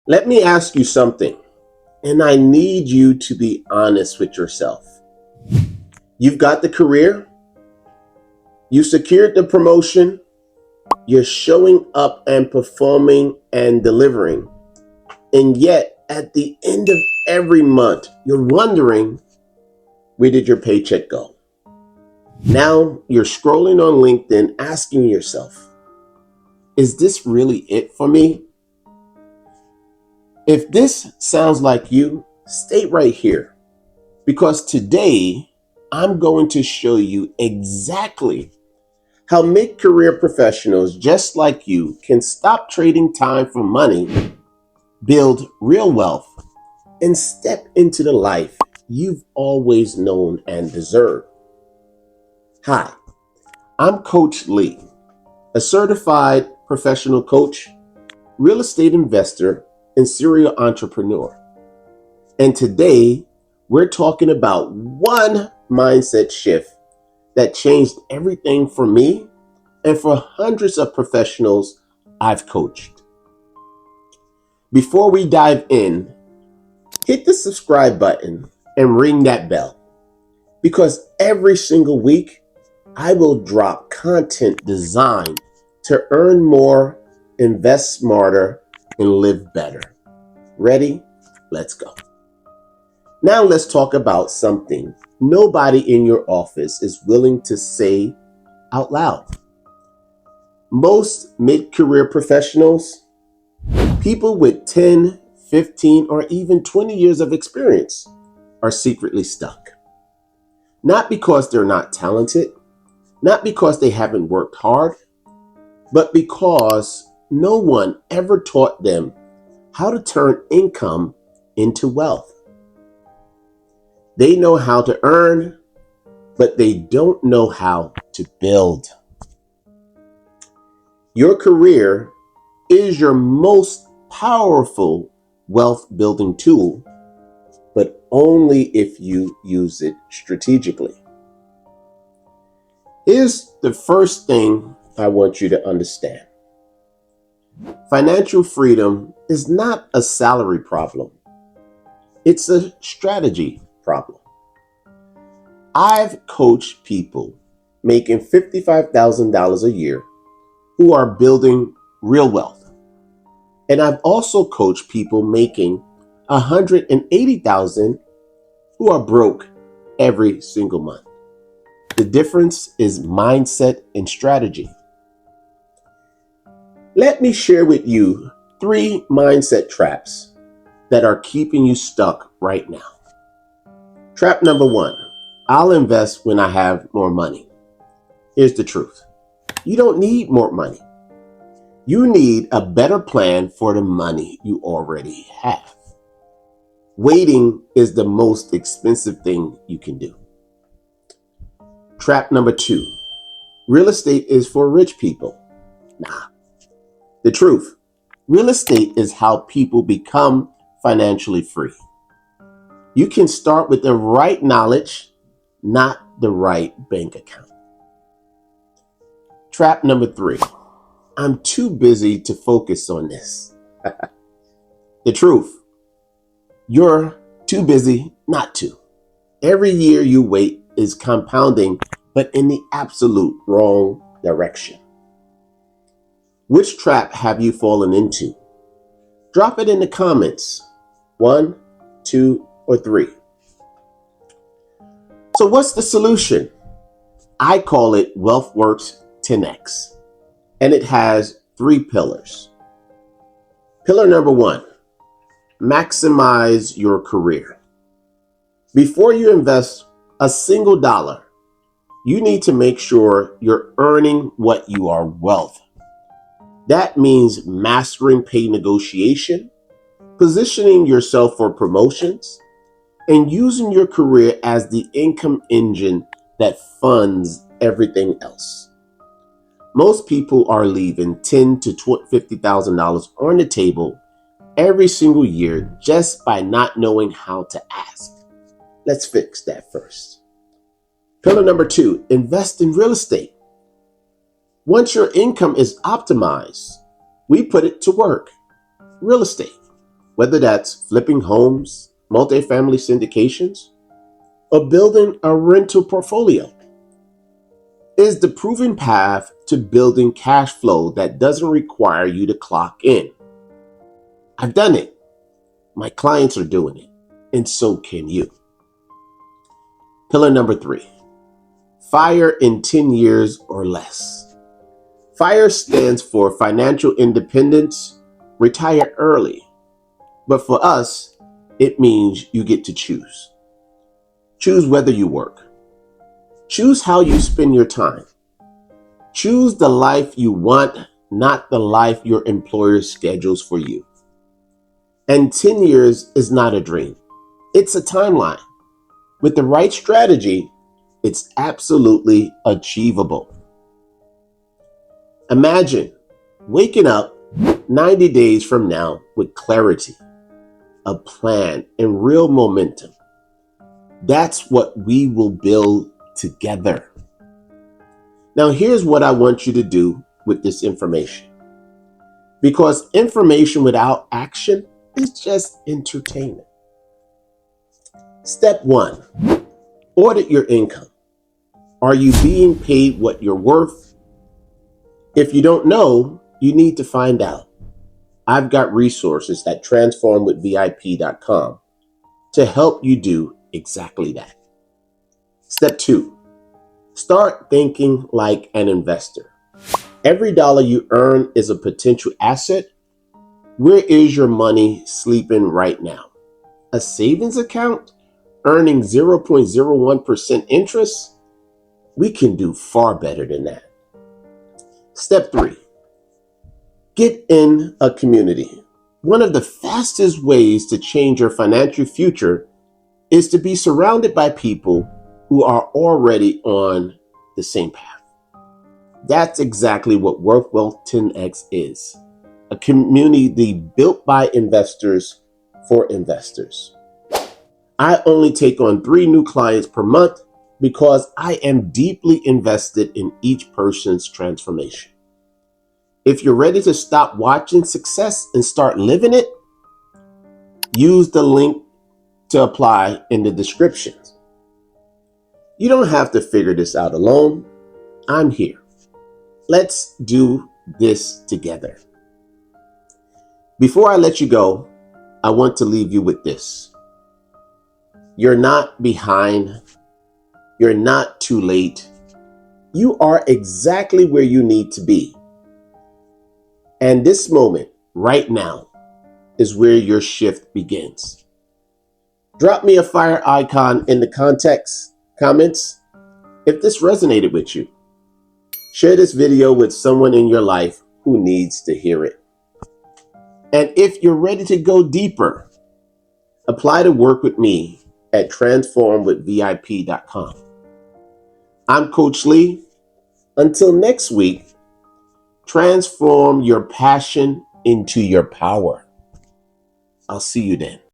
Let me ask you something, and I need you to be honest with yourself. You've got the career, you secured the promotion, you're showing up and performing and delivering. And yet, at the end of every month, you're wondering, where did your paycheck go? Now you're scrolling on LinkedIn asking yourself, is this really it for me? If this sounds like you, stay right here because today I'm going to show you exactly how mid-career professionals just like you can stop trading time for money, build real wealth, and step into the life you've always known and deserved. Hi, I'm Coach Lee, a certified professional coach, real estate investor, and serial entrepreneur. And today, we're talking about one mindset shift that changed everything for me and for hundreds of professionals I've coached. Before we dive in, hit the subscribe button and ring that bell because every single week I will drop content designed to earn more, invest smarter, and live better. Ready? Let's go. Now let's talk about something nobody in your office is willing to say out loud. Most mid-career professionals, people with 10, 15, or even 20 years of experience, are secretly stuck. Not because they're not talented, not because they haven't worked hard, but because no one ever taught them how to turn income into wealth. They know how to earn, but they don't know how to build. Your career is your most powerful wealth building tool, but only if you use it strategically. Here's the first thing I want you to understand. Financial freedom is not a salary problem. It's a strategy problem. I've coached people making $55,000 a year who are building real wealth. And I've also coached people making $180,000 who are broke every single month. The difference is mindset and strategy. Let me share with you 3 mindset traps that are keeping you stuck right now. Trap number 1, I'll invest when I have more money. Here's the truth. You don't need more money. You need a better plan for the money you already have. Waiting is the most expensive thing you can do. Trap number 2, real estate is for rich people. Nah. The truth, real estate is how people become financially free. You can start with the right knowledge, not the right bank account. Trap number 3, I'm too busy to focus on this. The truth, you're too busy not to. Every year you wait is compounding, but in the absolute wrong direction. Which trap have you fallen into? Drop it in the comments. 1, 2, or 3. So what's the solution? I call it WealthWorks 10X, and it has 3 pillars. Pillar number 1, maximize your career. Before you invest a single dollar, you need to make sure you're earning what you are worth. That means mastering pay negotiation, positioning yourself for promotions, and using your career as the income engine that funds everything else. Most people are leaving $10,000 to $50,000 on the table every single year just by not knowing how to ask. Let's fix that first. Pillar number 2, invest in real estate. Once your income is optimized, we put it to work. Real estate. whether that's flipping homes, multifamily syndications, or building a rental portfolio, is the proven path to building cash flow that doesn't require you to clock in. I've done it. My clients are doing it, and so can you. Pillar number 3, FIRE in 10 years or less. FIRE stands for financial independence, retire early. But for us, it means you get to choose. Choose whether you work. Choose how you spend your time. Choose the life you want, not the life your employer schedules for you. And 10 years is not a dream. It's a timeline. With the right strategy, it's absolutely achievable. Imagine waking up 90 days from now with clarity, a plan, and real momentum. That's what we will build together. Now, here's what I want you to do with this information. Because information without action is just entertainment. Step 1, audit your income. Are you being paid what you're worth? If you don't know, you need to find out. I've got resources at transformwithvip.com to help you do exactly that. Step 2, start thinking like an investor. Every dollar you earn is a potential asset. Where is your money sleeping right now? A savings account earning 0.01% interest? We can do far better than that. Step 3, get in a community. One of the fastest ways to change your financial future is to be surrounded by people who are already on the same path. That's exactly what WealthWorks 10X is. A community built by investors for investors. I only take on 3 new clients per month because I am deeply invested in each person's transformation. If you're ready to stop watching success and start living it, use the link to apply in the description. You don't have to figure this out alone. I'm here. Let's do this together. Before I let you go, I want to leave you with this. You're not behind. You're not too late. You are exactly where you need to be. And this moment, right now, is where your shift begins. Drop me a fire icon in the comments if this resonated with you. Share this video with someone in your life who needs to hear it. And if you're ready to go deeper, apply to work with me at transformwithvip.com. I'm Coach Lee. Until next week, transform your passion into your power. I'll see you then.